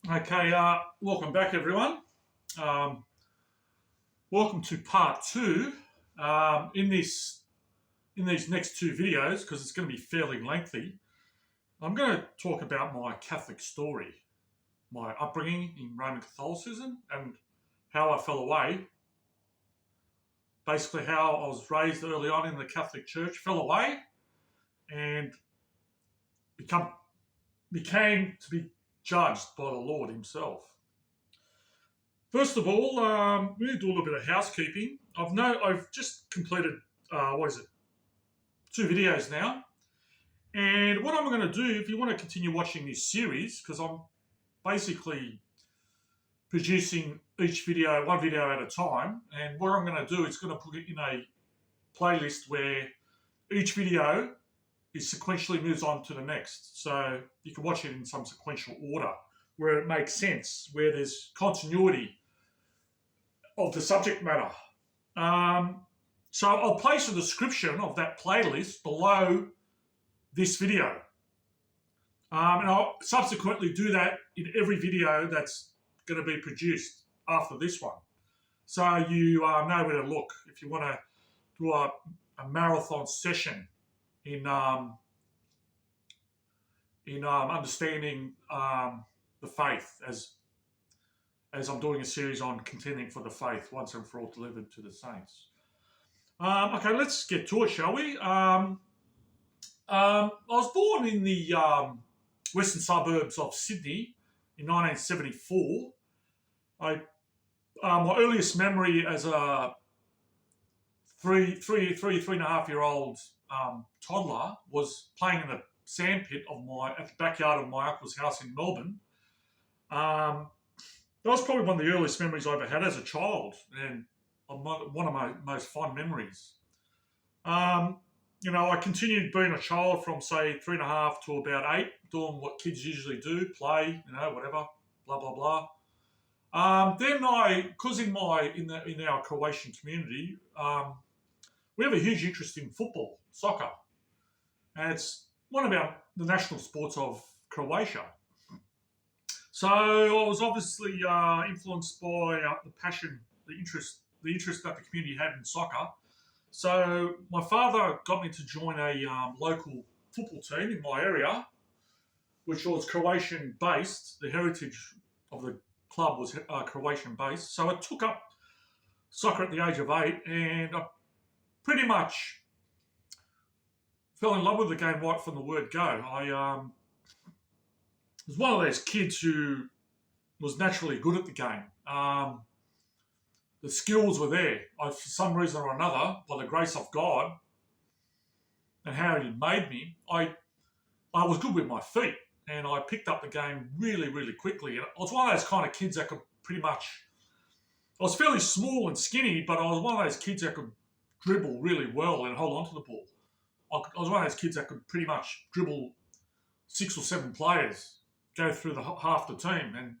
Okay, welcome back, everyone. Um, Welcome to part two. In these next two videos, because it's going to be fairly lengthy, I'm going to talk about my Catholic story, my upbringing in Roman Catholicism, and how I fell away. Basically, how I was raised early on in the Catholic Church, fell away, and become became to be judged by the Lord Himself. First of all, we need to do a little bit of housekeeping. I've just completed two videos now, and what I'm going to do, if you want to continue watching this series, because I'm basically producing each video one video at a time, and what I'm going to do is going to put it in a playlist where each video is sequentially moves on to the next, so you can watch it in some sequential order where it makes sense, where there's continuity of the subject matter. So I'll place a description of that playlist below this video. And I'll subsequently do that in every video that's going to be produced after this one. So you know where to look if you want to do a marathon session in understanding the faith, as I'm doing a series on contending for the faith once and for all delivered to the saints. Okay, let's get to it, shall we? I was born in the western suburbs of Sydney in 1974. My earliest memory as a three and a half year old toddler was playing in the sandpit at the backyard of my uncle's house in Melbourne. That was probably one of the earliest memories I ever had as a child, and one of my most fond memories. I continued being a child from, say, 3.5 to about 8, doing what kids usually do, play, whatever, blah, blah, blah. Then because in our Croatian community, we have a huge interest in football, soccer, and it's one of the national sports of Croatia. So I was obviously influenced by the passion, the interest that the community had in soccer. So my father got me to join a local football team in my area, which was Croatian based. The heritage of the club was Croatian based. So I took up soccer at the age of 8, and I pretty much fell in love with the game right from the word go. I was one of those kids who was naturally good at the game. The skills were there. For some reason or another, by the grace of God and how He made me, I was good with my feet, and I picked up the game really, really quickly. And I was one of those kind of kids that could pretty much, I was fairly small and skinny, but I was one of those kids that could dribble really well and hold on to the ball. I was one of those kids that could pretty much dribble 6 or 7 players, go through half the team, and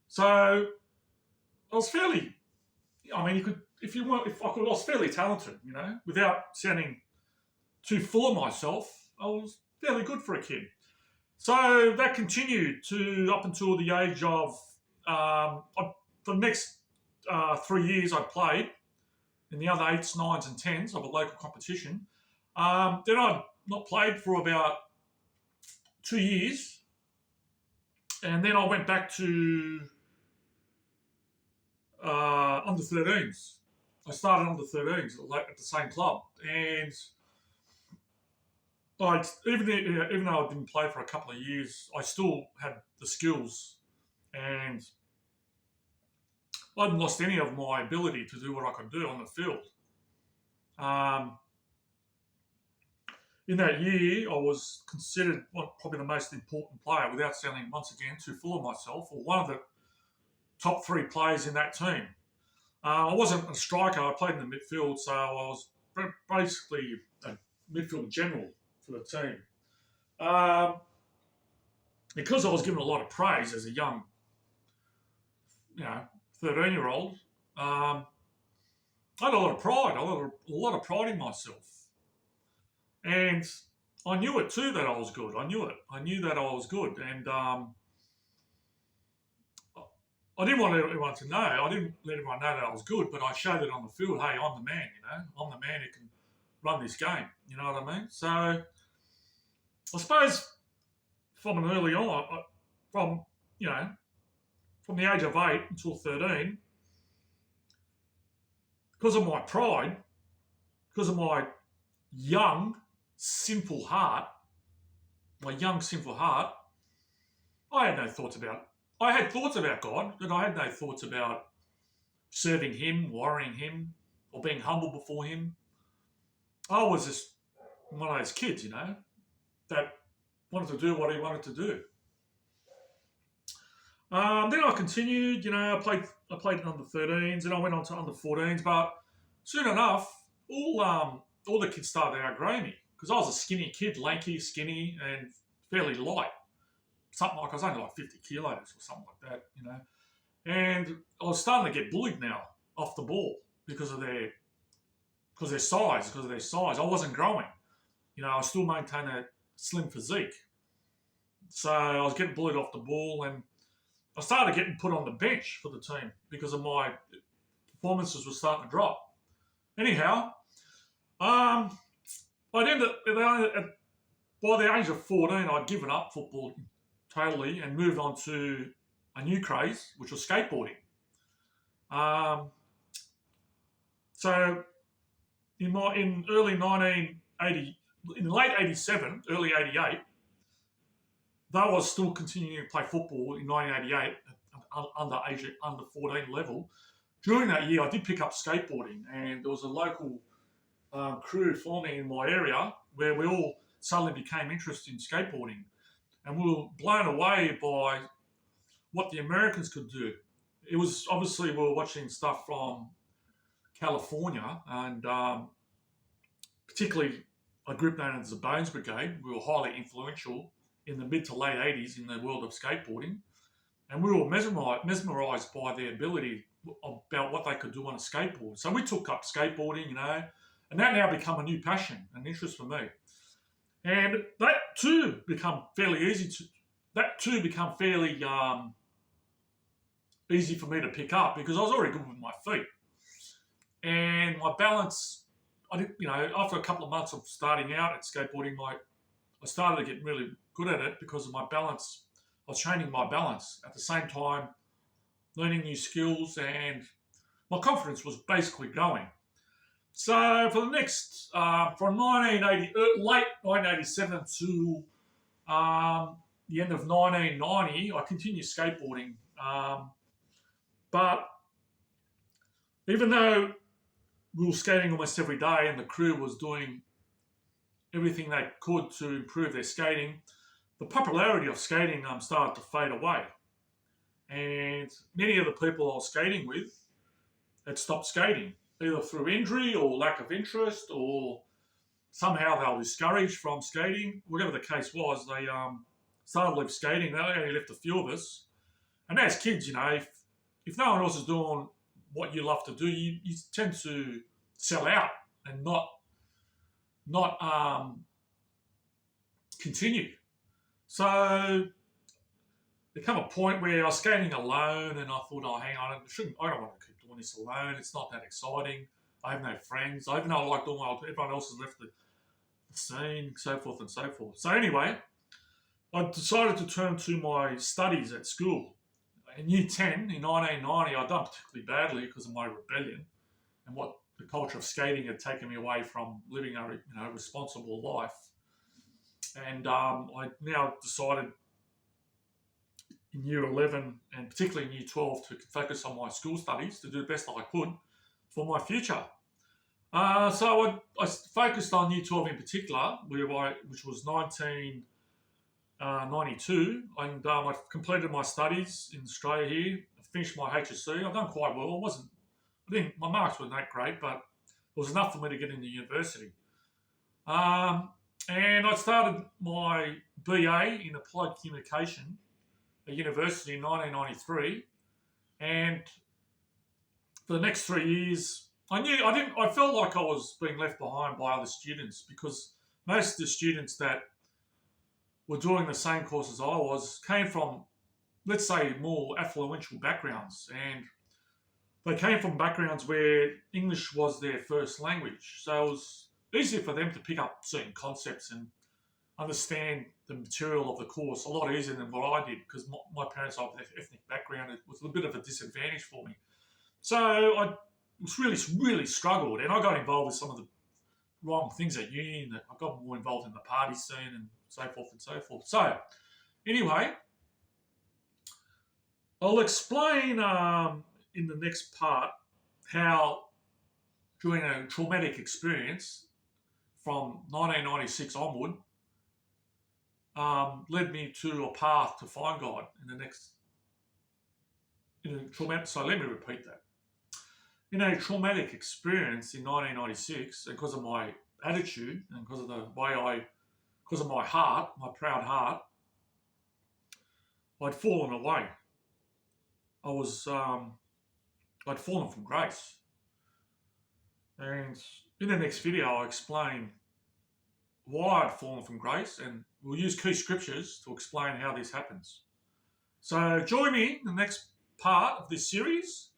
so I was fairly. I mean, I was fairly talented, without sounding too full of myself. I was fairly good for a kid. So that continued up until the age of for the next 3 years I played in the other 8s, 9s, and 10s of a local competition. Then I'd not played for about 2 years. And then I went back to under 13s. I started under 13s at the same club. And even though I didn't play for a couple of years, I still had the skills. And I hadn't lost any of my ability to do what I could do on the field. In that year, I was considered probably the most important player, without sounding, once again, too full of myself, or one of the top 3 players in that team. I wasn't a striker. I played in the midfield, so I was basically a midfield general for the team. Because I was given a lot of praise as a young, 13-year-old, I had a lot of pride. I had a lot of pride in myself. And I knew it too, that I was good. I knew it. I knew that I was good. And I didn't want everyone to know. I didn't let everyone know that I was good, but I showed it on the field. Hey, I'm the man. I'm the man who can run this game. You know what I mean? So I suppose from an early on, from you know, from the age of 8 until 13, because of my pride, because of my young, sinful heart, I had no thoughts about. I had thoughts about God, but I had no thoughts about serving Him, worrying Him, or being humble before Him. I was just one of those kids, that wanted to do what he wanted to do. Then I continued, I played in under 13s, and I went on to under 14s. But soon enough, all the kids started to outgrow me because I was a skinny kid, lanky, skinny, and fairly light. Something like I was only like 50 kilos or something like that, And I was starting to get bullied now off the ball because of their size. I wasn't growing. I still maintained a slim physique. So I was getting bullied off the ball, and I started getting put on the bench for the team because of my performances were starting to drop. Anyhow, I ended up, by the age of 14, I'd given up football totally and moved on to a new craze, which was skateboarding. So in early 1980, in late 87, early 88, though I was still continuing to play football in 1988 at under 14 level, during that year I did pick up skateboarding, and there was a local crew forming in my area where we all suddenly became interested in skateboarding, and we were blown away by what the Americans could do. It was obviously we were watching stuff from California, and particularly a group known as the Bones Brigade. We were highly influential in the mid to late 80s in the world of skateboarding, and we were mesmerised by their ability about what they could do on a skateboard. So we took up skateboarding, and that now become a new passion and interest for me. And that too become fairly easy easy for me to pick up because I was already good with my feet. And my balance, after a couple of months of starting out at skateboarding, I started to get really good at it because of my balance. I was training my balance at the same time, learning new skills, and my confidence was basically growing. So for the next, from late 1987 to the end of 1990, I continued skateboarding. But even though we were skating almost every day and the crew was doing everything they could to improve their skating, the popularity of skating started to fade away. And many of the people I was skating with had stopped skating, either through injury or lack of interest, or somehow they were discouraged from skating. Whatever the case was, they started to leave skating. They only left a few of us. And as kids, if no one else is doing what you love to do, you tend to sell out and not continue. So there came a point where I was skating alone, and I thought, oh, hang on, I don't want to keep doing this alone. It's not that exciting. I have no friends. Even though I like doing what everyone else has left the scene, so forth and so forth. So anyway, I decided to turn to my studies at school. In year 10, in 1990, I'd done particularly badly because of my rebellion and what the culture of skating had taken me away from living a responsible life. And I now decided in year 11 and particularly in year 12 to focus on my school studies to do the best I could for my future. So I focused on year 12 in particular, which was 1992, and I completed my studies in Australia here. I finished my HSC. I've done quite well. My marks weren't that great, but it was enough for me to get into university. And I started my BA in Applied Communication at university in 1993, and for the next 3 years, I felt like I was being left behind by other students because most of the students that were doing the same course as I was came from let's say, more affluential backgrounds, and they came from backgrounds where English was their first language. So it was easier for them to pick up certain concepts and understand the material of the course a lot easier than what I did, because my parents have an ethnic background. It was a bit of a disadvantage for me. So I was really struggled, and I got involved with some of the wrong things at uni, and I got more involved in the party scene and so forth and so forth. So anyway, I'll explain in the next part how during a traumatic experience from 1996 onward led me to a path to find God in the next. So let me repeat that. In a traumatic experience in 1996, and because of my attitude and because of the way because of my heart, my proud heart, I'd fallen away. I'd fallen from grace. And in the next video, I'll explain why I'd fallen from grace, and we'll use key scriptures to explain how this happens. So join me in the next part of this series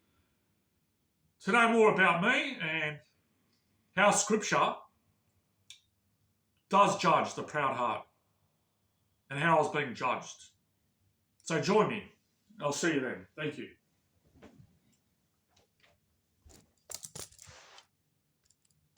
to know more about me and how Scripture does judge the proud heart and how I was being judged. So join me. I'll see you then. Thank you.